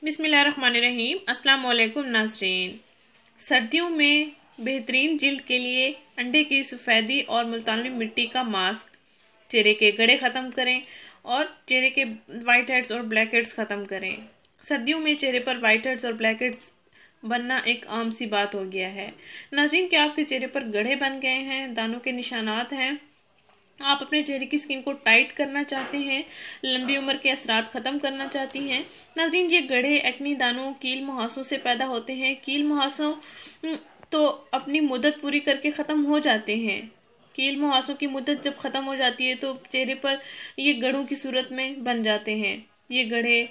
बिस्मिल्लाहिर्रहमानिर्रहीम। अस्सलाम वालेकुम नाज़रीन। सर्दियों में बेहतरीन जिल्द के लिए अंडे की सफ़ेदी और मुल्तानी मिट्टी का मास्क चेहरे के गड़े ख़त्म करें और चेहरे के वाइट हेड्स और ब्लैक हेड्स ख़त्म करें। सर्दियों में चेहरे पर वाइट हेड्स और ब्लैक हेड्स बनना एक आम सी बात हो गया है। नाज़रीन, क्या आपके चेहरे पर गड़े बन गए हैं, दानों के निशानात हैं, आप अपने चेहरे की स्किन को टाइट करना चाहते हैं, लंबी उम्र के असरात ख़त्म करना चाहती हैं? नाज़रीन, ये गड़े एक्नी दानों कील मुहासों से पैदा होते हैं। कील मुहासों तो अपनी मुद्दत पूरी करके ख़त्म हो जाते हैं। कील मुहासों की मुद्दत जब ख़त्म हो जाती है तो चेहरे पर ये गड़ों की सूरत में बन जाते हैं। ये गड़े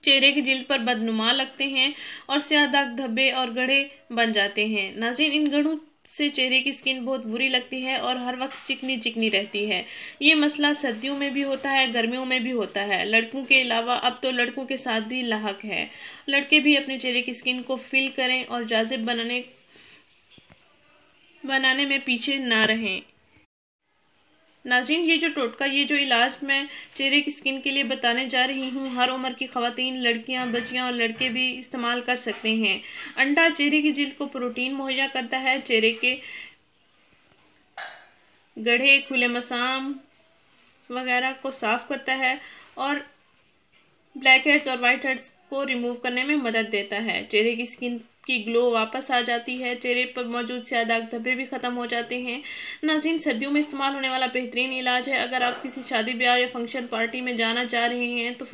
चेहरे की जिल्द पर बदनुमा लगते हैं और स्याह दाग धब्बे और गड़े बन जाते हैं। नाज़रीन, इन गड़ों से चेहरे की स्किन बहुत बुरी लगती है और हर वक्त चिकनी चिकनी रहती है। ये मसला सर्दियों में भी होता है, गर्मियों में भी होता है। लड़कों के अलावा अब तो लड़कों के साथ भी लाहक है। लड़के भी अपने चेहरे की स्किन को फिल करें और जाज़िब बनाने में पीछे ना रहें। नाज़रीन, ये जो टोटका, ये जो इलाज मैं चेहरे की स्किन के लिए बताने जा रही हूँ, हर उम्र की ख़वातीन, लड़कियाँ, बच्चियाँ और लड़के भी इस्तेमाल कर सकते हैं। अंडा चेहरे की जिल्द को प्रोटीन मुहैया करता है, चेहरे के गड्ढे, खुले मसाम वगैरह को साफ़ करता है और ब्लैक हेड्स और वाइट हेड्स को रिमूव करने में मदद देता है। चेहरे की स्किन की ग्लो वापस आ जाती है, चेहरे पर मौजूद स्याह दाग धब्बे भी ख़त्म हो जाते हैं। नाज़रीन, सर्दियों में इस्तेमाल होने वाला बेहतरीन इलाज है। अगर आप किसी शादी ब्याह या फंक्शन पार्टी में जाना चाह रहे हैं तो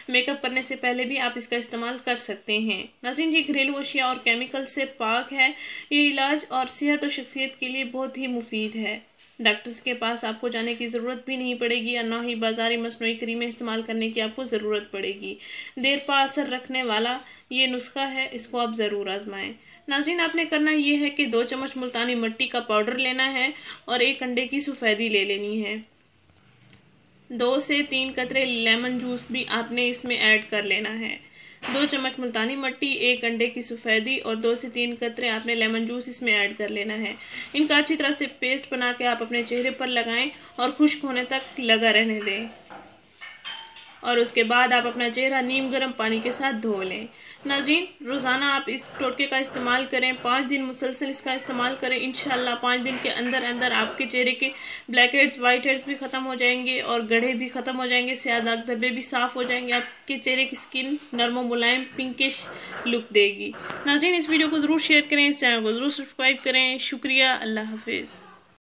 मेकअप करने से पहले भी आप इसका इस्तेमाल कर सकते हैं। नाज़रीन, ये घरेलू अशिया और केमिकल से पाक है। ये इलाज और सेहत और शख्सियत के लिए बहुत ही मुफीद है। डॉक्टर्स के पास आपको जाने की ज़रूरत भी नहीं पड़ेगी और ना ही बाज़ारी मसनूई क्रीमें इस्तेमाल करने की आपको ज़रूरत पड़ेगी। देर पा असर रखने वाला ये नुस्खा है, इसको आप ज़रूर आजमाएं। नाज़रीन, आपने करना ये है कि 2 चम्मच मुल्तानी मिट्टी का पाउडर लेना है और 1 अंडे की सफ़ेदी ले लेनी है। 2 से 3 कतरे लेमन जूस भी आपने इसमें ऐड कर लेना है। 2 चम्मच मुल्तानी मिट्टी, 1 अंडे की सफ़ेदी और 2 से 3 कतरे आपने लेमन जूस इसमें ऐड कर लेना है। इनका अच्छी तरह से पेस्ट बना के आप अपने चेहरे पर लगाएं और खुश्क होने तक लगा रहने दें और उसके बाद आप अपना चेहरा नीम गर्म पानी के साथ धो लें। नाज़रीन, रोज़ाना आप इस टोटके का इस्तेमाल करें, 5 दिन मुसलसल इसका इस्तेमाल करें। इंशाल्लाह 5 दिन के अंदर अंदर आपके चेहरे के ब्लैक हेड्स, वाइट हेड्स भी ख़त्म हो जाएंगे और गड्ढे भी ख़त्म हो जाएंगे, स्याह दाग धब्बे भी साफ़ हो जाएंगे। आपके चेहरे की स्किन नरम मुलायम पिंकिश लुक देगी। नाज़रीन, इस वीडियो को ज़रूर शेयर करें, इस चैनल को ज़रूर सब्सक्राइब करें। शुक्रिया। अल्लाह हाफिज़।